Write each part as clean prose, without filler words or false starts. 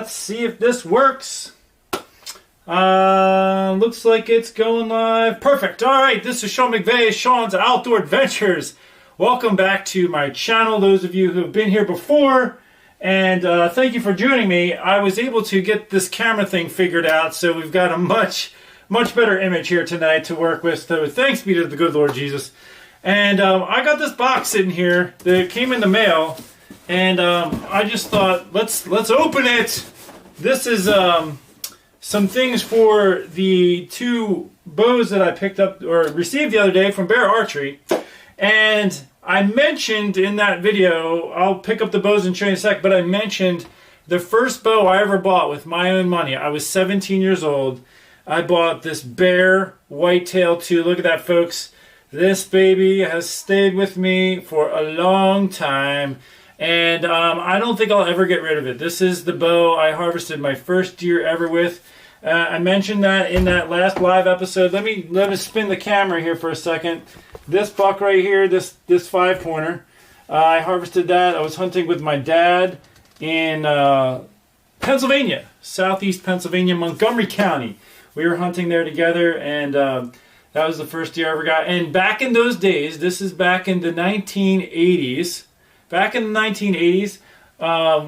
Let's see if this works. Looks like it's going live. Perfect. All right, this is Sean McVeigh, Sean's Outdoor Adventures. Welcome back to my channel, those of you who have been here before. And thank you for joining me. I was able to get this camera thing figured out, so we've got a much better image here tonight to work with. So thanks be to the good Lord Jesus. And I got this box sitting here that came in the mail. And I just thought, let's open it. This is some things for the two bows that I picked up or received the other day from Bear Archery. And I mentioned in that video, I'll pick up the bows and show you in a sec, but I mentioned the first bow I ever bought with my own money. I was 17 years old. I bought this Bear Whitetail 2. Look at that, folks. This baby has stayed with me for a long time. And I don't think I'll ever get rid of it. This is the bow I harvested my first deer ever with. I mentioned that in that last live episode. Let me spin the camera here for a second. This buck right here, this 5-pointer, I harvested that. I was hunting with my dad in Pennsylvania, southeast Pennsylvania, Montgomery County. We were hunting there together, and that was the first deer I ever got. And back in those days, this is back in the 1980s. Back in the 1980s,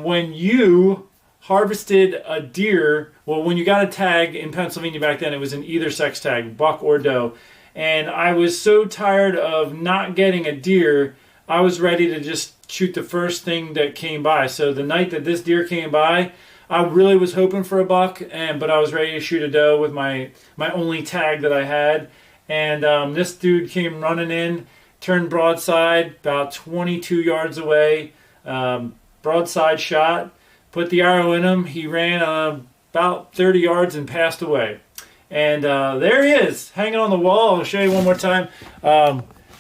when you harvested a deer, well, when you got a tag in Pennsylvania back then, it was an either sex tag, buck or doe. And I was so tired of not getting a deer, I was ready to just shoot the first thing that came by. So the night that this deer came by, I really was hoping for a buck, but I was ready to shoot a doe with my only tag that I had. And this dude came running in, turned broadside about 22 yards away, broadside shot, put the arrow in him. He ran about 30 yards and passed away. And there he is, hanging on the wall. I'll show you one more time.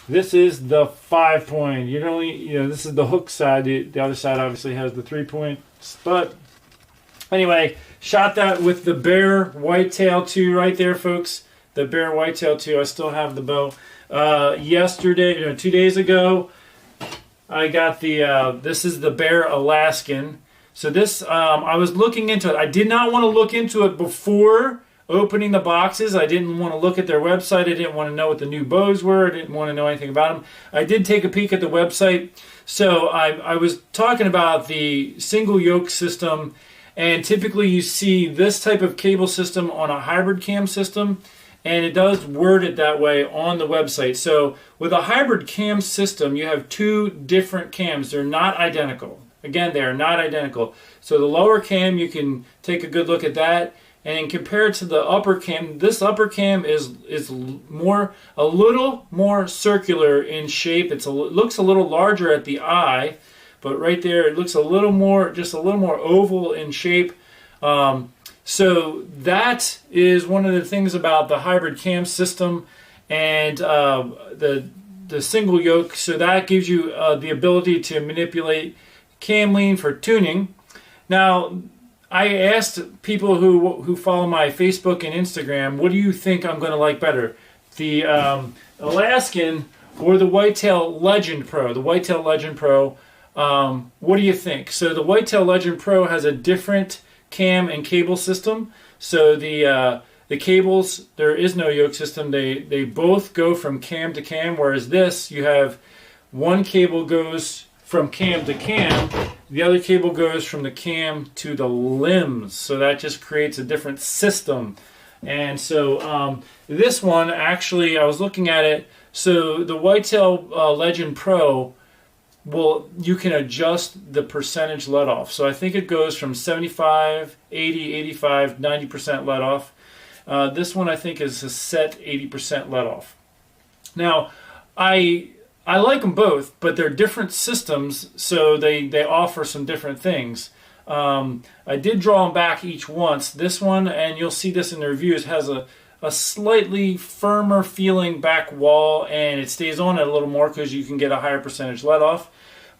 This is the 5-point. This is the hook side. The other side obviously has the 3-points. But anyway, shot that with the Bear Whitetail 2 right there, folks. The Bear Whitetail 2. I still have the bow. Yesterday, 2 days ago, I got this is the Bear Alaskan. So this, I was looking into it. I did not want to look into it before opening the boxes. I didn't want to look at their website. I didn't want to know what the new bows were. I didn't want to know anything about them. I did take a peek at the website. So I was talking about the single yoke system, and typically you see this type of cable system on a hybrid cam system. And it does word it that way on the website. So with a hybrid cam system, you have two different cams. They're not identical. Again, they are not identical. So the lower cam, you can take a good look at that. And then compared to the upper cam, this upper cam is a little more circular in shape. It looks a little larger at the eye, but right there it looks just a little more oval in shape. So that is one of the things about the hybrid cam system and the single yoke. So that gives you the ability to manipulate cam lean for tuning. Now, I asked people who follow my Facebook and Instagram, what do you think I'm going to like better? The Alaskan or the Whitetail Legend Pro? The Whitetail Legend Pro, what do you think? So the Whitetail Legend Pro has a different cam and cable system. So the cables, there is no yoke system. They both go from cam to cam, whereas this, you have one cable goes from cam to cam, the other cable goes from the cam to the limbs. So that just creates a different system. And so this one, actually, I was looking at it. So the Whitetail Legend Pro, well, you can adjust the percentage let off. So I think it goes from 75, 80, 85, 90% let off. This one I think is a set 80% let off. Now, I like them both, but they're different systems, so they offer some different things. I did draw them back each once. This one, and you'll see this in the reviews, has a slightly firmer feeling back wall, and it stays on it a little more because you can get a higher percentage let off.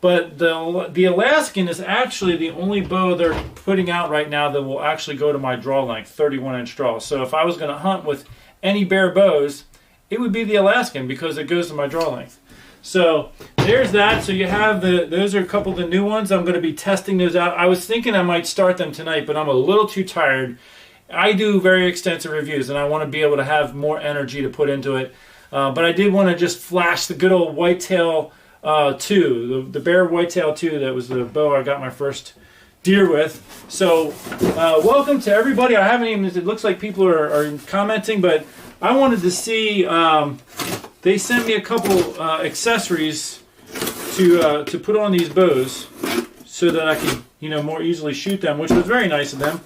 But the Alaskan is actually the only bow they're putting out right now that will actually go to my draw length, 31-inch draw. So if I was going to hunt with any Bear bows, it would be the Alaskan because it goes to my draw length. So there's that. So you have those are a couple of the new ones. I'm going to be testing those out. I was thinking I might start them tonight, but I'm a little too tired. I do very extensive reviews, and I want to be able to have more energy to put into it. But I did want to just flash the good old Whitetail 2, the Bear Whitetail 2. That was the bow I got my first deer with. So welcome to everybody. I haven't even, it looks like people are commenting, but I wanted to see, they sent me a couple accessories to put on these bows so that I could, more easily shoot them, which was very nice of them.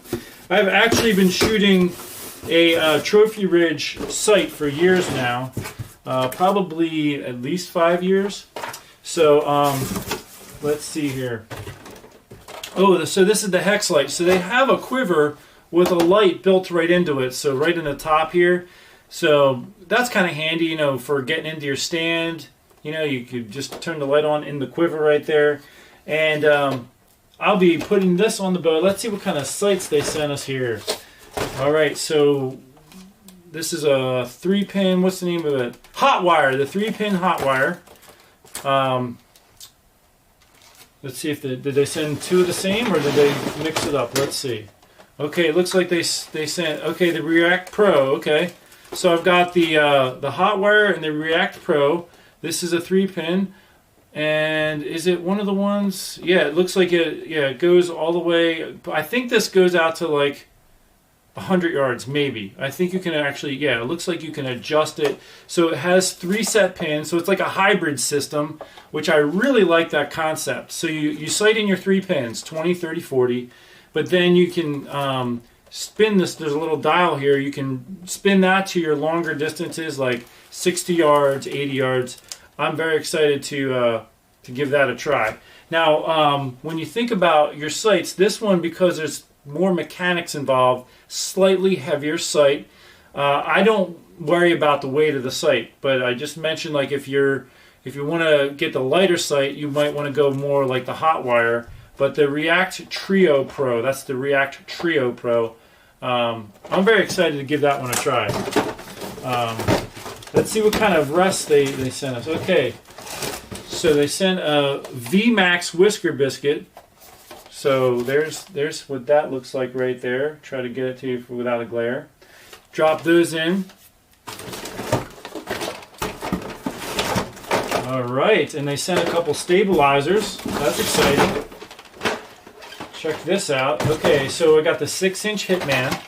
I've actually been shooting a Trophy Ridge sight for years now, probably at least 5 years. So let's see here. Oh, so this is the hex light. So they have a quiver with a light built right into it, so right in the top here. So that's kind of handy, for getting into your stand. You could just turn the light on in the quiver right there. And I'll be putting this on the bow. Let's see what kind of sights they sent us here. All right, so this is a 3-pin, what's the name of it? Hot wire, the 3-pin hot wire. Let's see if did they send 2 of the same, or did they mix it up? Let's see. Okay, it looks like they sent, okay, the React Pro, okay. So I've got the hot wire and the React Pro. This is a 3-pin. And is it one of the ones? Yeah, it looks like it goes all the way. I think this goes out to like 100 yards, maybe. I think you can actually, it looks like you can adjust it. So it has 3 set pins, so it's like a hybrid system, which I really like that concept. So you sight in your 3 pins, 20, 30, 40, but then you can spin this. There's a little dial here. You can spin that to your longer distances, like 60 yards, 80 yards. I'm very excited to give that a try. Now, when you think about your sights, this one, because there's more mechanics involved, slightly heavier sight. I don't worry about the weight of the sight, but I just mentioned, like, if you want to get the lighter sight, you might want to go more like the hot wire. But the React Trio Pro, that's the React Trio Pro. I'm very excited to give that one a try. Let's see what kind of rest they sent us. Okay, so they sent a VMAX Whisker Biscuit. So there's what that looks like right there. Try to get it to you without a glare. Drop those in. All right, and they sent a couple stabilizers. That's exciting. Check this out. Okay, so I got the 6-inch Hitman,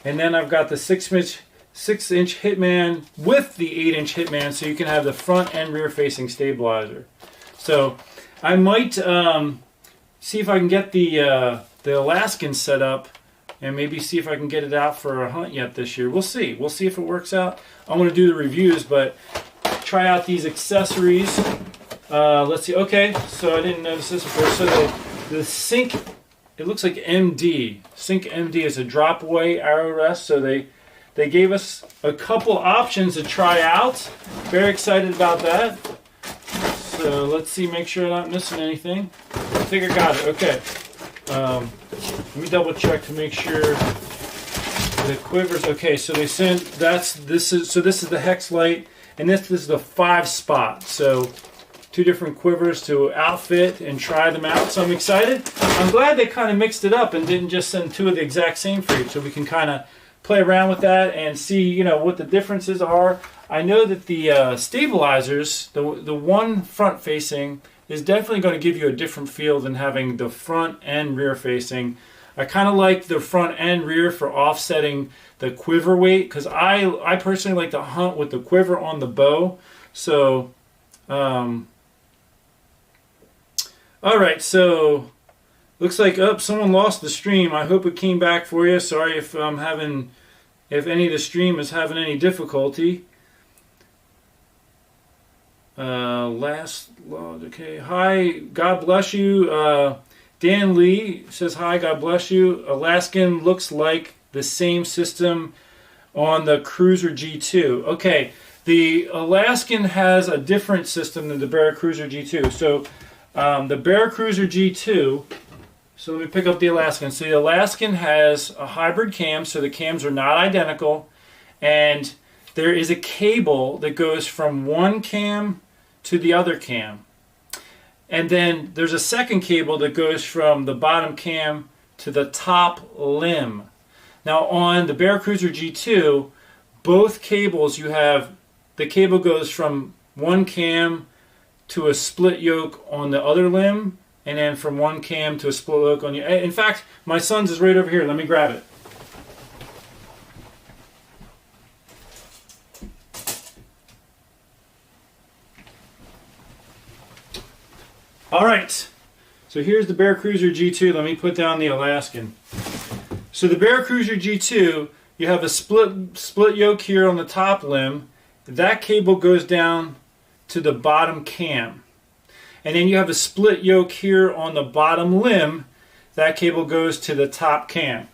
and then I've got the 6-inch Hitman with the 8-inch Hitman, so you can have the front and rear facing stabilizer. So I might see if I can get the Alaskan set up, and maybe see if I can get it out for a hunt yet this year. We'll see. We'll see if it works out. I want to do the reviews, but try out these accessories. Let's see. Okay, so I didn't notice this before. So the Sync, it looks like MD. Sync MD is a drop away arrow rest. So they gave us a couple options to try out. Very excited about that. So let's see, make sure I'm not missing anything. I think I got it. Okay. Let me double check to make sure the quivers. Okay, so they sent this is the hex light, and this is the 5-spot. So 2 different quivers to outfit and try them out. So I'm excited. I'm glad they kind of mixed it up and didn't just send 2 of the exact same for you, so we can kind of play around with that and see, what the differences are. I know that the stabilizers, the one front facing, is definitely going to give you a different feel than having the front and rear facing. I kind of like the front and rear for offsetting the quiver weight, because I personally like to hunt with the quiver on the bow. So, all right, so looks like someone lost the stream. I hope it came back for you. Sorry if if any of the stream is having any difficulty. Okay. Hi, God bless you. Dan Lee says hi, God bless you. Alaskan looks like the same system on the Cruiser G2. Okay, the Alaskan has a different system than the Bear Cruiser G2. So the Bear Cruiser G2, so let me pick up the Alaskan. So the Alaskan has a hybrid cam, so the cams are not identical, and there is a cable that goes from one cam to the other cam. And then there's a second cable that goes from the bottom cam to the top limb. Now on the Bear Cruiser G2, both cables, you have the cable goes from one cam to a split yoke on the other limb, and then from one cam to a split yoke on the. In fact, my son's is right over here. Let me grab it. All right, so here's the Bear Cruiser G2. Let me put down the Alaskan. So the Bear Cruiser G2, you have a split yoke here on the top limb. That cable goes down to the bottom cam. And then you have a split yoke here on the bottom lim. That cable goes to the top cam.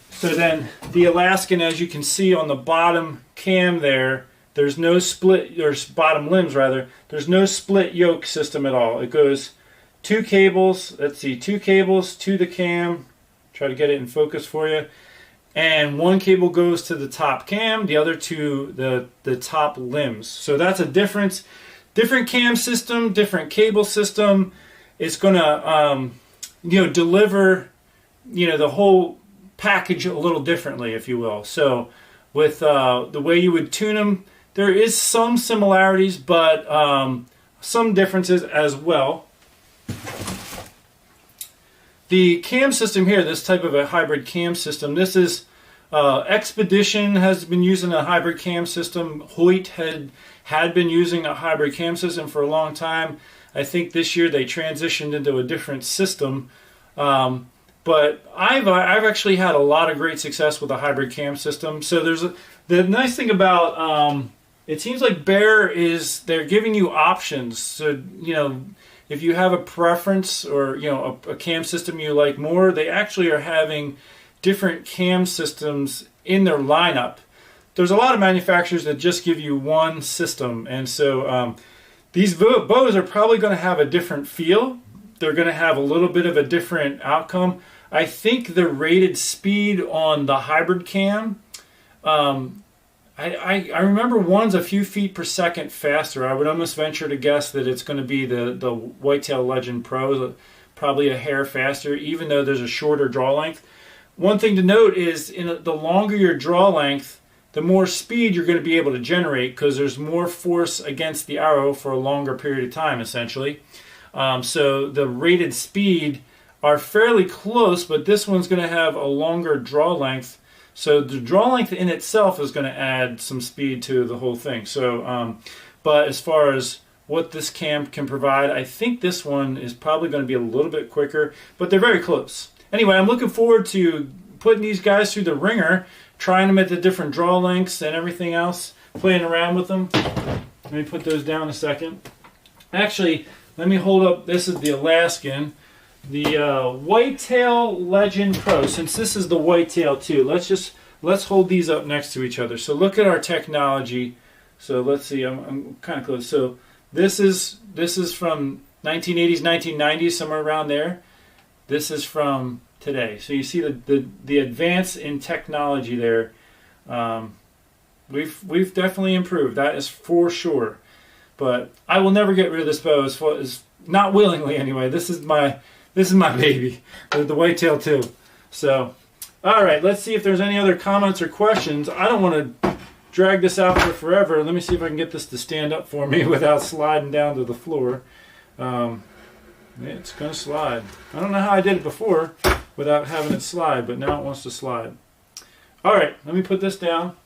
So then the Alaskan, as you can see on the bottom cam there's no split, or bottom limbs rather, there's no split yoke system at all. It goes two cables, let's see, two cables to the cam, try to get it in focus for you, and one cable goes to the top cam, the other to the top limbs. So that's a difference. Different cam system, different cable system. It's going to deliver the whole package a little differently, if you will. So with the way you would tune them, there is some similarities, but some differences as well. The cam system here, this type of a hybrid cam system, this is Expedition has been using a hybrid cam system. Hoyt had been using a hybrid cam system for a long time. I think this year they transitioned into a different system. But I've actually had a lot of great success with a hybrid cam system. So the nice thing about it seems like Bear they're giving you options. So if you have a preference or a cam system you like more, they actually are having different cam systems in their lineup. There's a lot of manufacturers that just give you one system, and so these bows are probably going to have a different feel. They're going to have a little bit of a different outcome. I think the rated speed on the hybrid cam, I remember one's a few feet per second faster. I would almost venture to guess that it's going to be the Whitetail Legend Pro, probably a hair faster, even though there's a shorter draw length. One thing to note is the longer your draw length, the more speed you're going to be able to generate, because there's more force against the arrow for a longer period of time, essentially. So the rated speed are fairly close, but this one's going to have a longer draw length. So the draw length in itself is going to add some speed to the whole thing. So, but as far as what this cam can provide, I think this one is probably going to be a little bit quicker, but they're very close. Anyway, I'm looking forward to putting these guys through the ringer, trying them at the different draw lengths and everything else, playing around with them. Let me put those down a second. Actually, let me hold up, this is the Alaskan, the Whitetail Legend Pro. Since this is the Whitetail too, let's hold these up next to each other. So look at our technology. So let's see, I'm kind of close. So this is from 1980s, 1990s, somewhere around there. This is from today. So you see the advance in technology there. We've definitely improved. That is for sure. But I will never get rid of this bow, as not willingly anyway. This is my baby, the Whitetail 2. So, all right, let's see if there's any other comments or questions. I don't want to drag this out for forever. Let me see if I can get this to stand up for me without sliding down to the floor. It's going to slide. I don't know how I did it before without having it slide, but now it wants to slide. All right, let me put this down.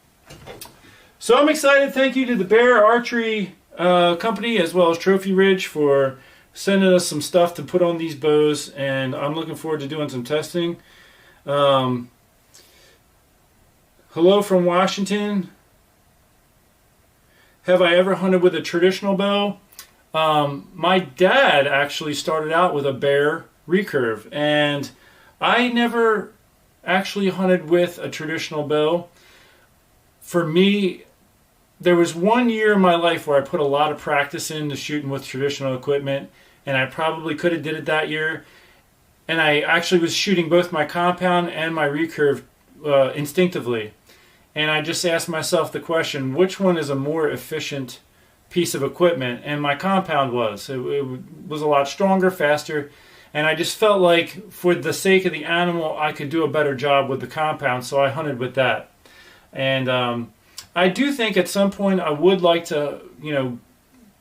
So I'm excited. Thank you to the Bear Archery company as well as Trophy Ridge for sending us some stuff to put on these bows, and I'm looking forward to doing some testing. Hello from Washington. Have I ever hunted with a traditional bow? My dad actually started out with a Bear recurve, and I never actually hunted with a traditional bow. For me, there was one year in my life where I put a lot of practice into shooting with traditional equipment, and I probably could have did it that year. And I actually was shooting both my compound and my recurve instinctively. And I just asked myself the question, which one is a more efficient piece of equipment, and my compound was. It was a lot stronger, faster, and I just felt like for the sake of the animal, I could do a better job with the compound, so I hunted with that. And I do think at some point I would like to,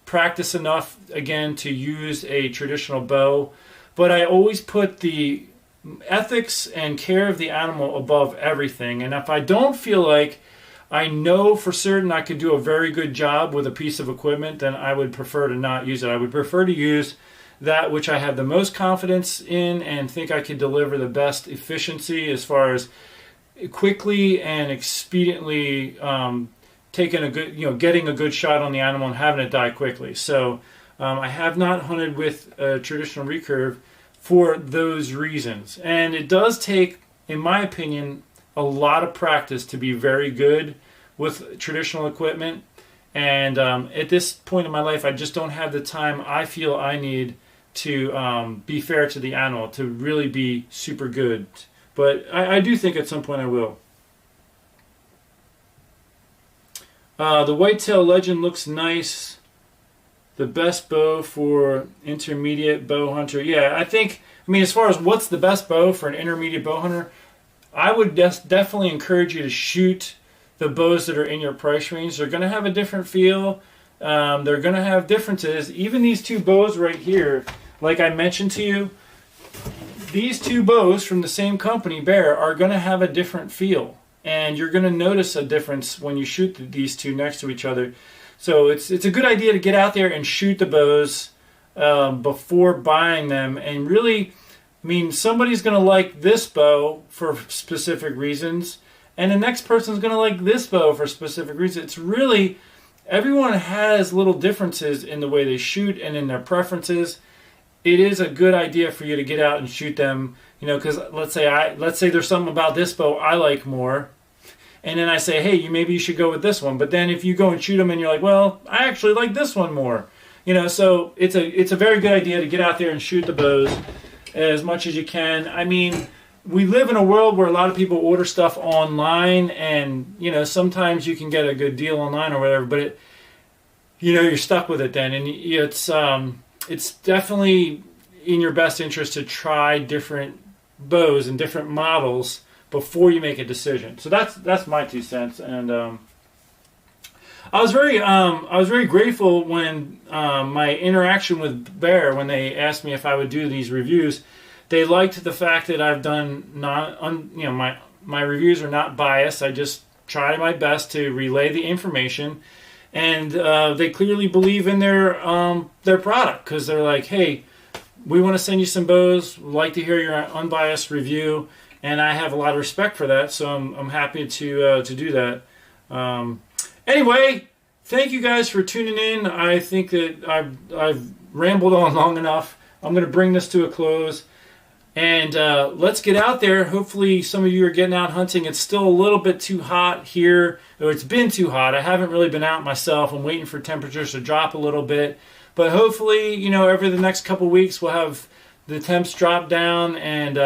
practice enough again to use a traditional bow, but I always put the ethics and care of the animal above everything. And if I don't feel like I know for certain I could do a very good job with a piece of equipment, then I would prefer to not use it. I would prefer to use that which I have the most confidence in and think I could deliver the best efficiency as far as quickly and expediently taking a good, getting a good shot on the animal and having it die quickly. So I have not hunted with a traditional recurve for those reasons. And it does take, in my opinion, a lot of practice to be very good with traditional equipment. And at this point in my life, I just don't have the time I feel I need to be fair to the animal, to really be super good. But I do think at some point I will. The Whitetail Legend looks nice. The best bow for intermediate bow hunter. Yeah, I mean, as far as what's the best bow for an intermediate bow hunter, I would definitely encourage you to shoot the bows that are in your price range. They're going to have a different feel. They're going to have differences. Even these two bows right here, like I mentioned to you, these two bows from the same company, Bear, are going to have a different feel. And you're going to notice a difference when you shoot these two next to each other. So it's a good idea to get out there and shoot the bows before buying them. And really, I mean, somebody's going to like this bow for specific reasons, and the next person's going to like this bow for specific reasons. It's really, everyone has little differences in the way they shoot and in their preferences. It is a good idea for you to get out and shoot them, because let's say there's something about this bow I like more. And then I say, hey, maybe you should go with this one. But then if you go and shoot them and you're like, well, I actually like this one more. So it's a very good idea to get out there and shoot the bows as much as you can. I mean, we live in a world where a lot of people order stuff online, and, sometimes you can get a good deal online or whatever, but you're stuck with it then. And it's definitely in your best interest to try different bows and different models before you make a decision. So that's my 2 cents. And I was very grateful when my interaction with Bear, when they asked me if I would do these reviews. They liked the fact that I've done my reviews are not biased. I just try my best to relay the information, and they clearly believe in their product, because they're like, hey, we want to send you some bows. We'd like to hear your unbiased review. And I have a lot of respect for that, so I'm happy to do that. Anyway, thank you guys for tuning in. I think that I've rambled on long enough. I'm going to bring this to a close. And let's get out there. Hopefully some of you are getting out hunting. It's still a little bit too hot here. Or it's been too hot. I haven't really been out myself. I'm waiting for temperatures to drop a little bit. But hopefully, over the next couple weeks, we'll have the temps drop down, and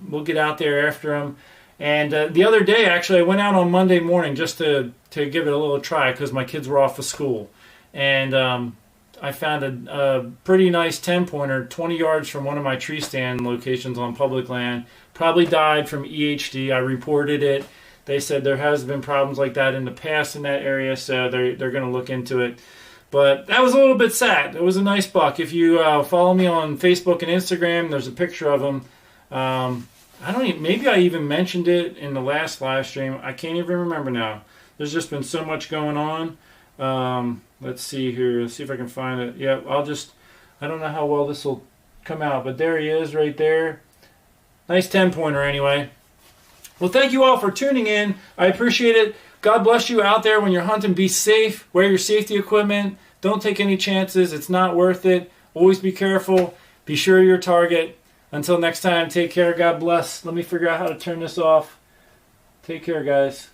we'll get out there after them. And the other day, actually, I went out on Monday morning just to give it a little try, because my kids were off of school. And I found a pretty nice 10-pointer 20 yards from one of my tree stand locations on public land. Probably died from EHD. I reported it. They said there has been problems like that in the past in that area, so they're going to look into it. But that was a little bit sad. It was a nice buck. If you follow me on Facebook and Instagram, there's a picture of him. Maybe I even mentioned it in the last live stream. I can't even remember now. There's just been so much going on. Let's see here. Let's see if I can find it. Yeah, I don't know how well this will come out, but there he is right there. Nice 10-pointer anyway. Well, thank you all for tuning in. I appreciate it. God bless you out there when you're hunting. Be safe. Wear your safety equipment. Don't take any chances. It's not worth it. Always be careful. Be sure of your target. Until next time, take care. God bless. Let me figure out how to turn this off. Take care, guys.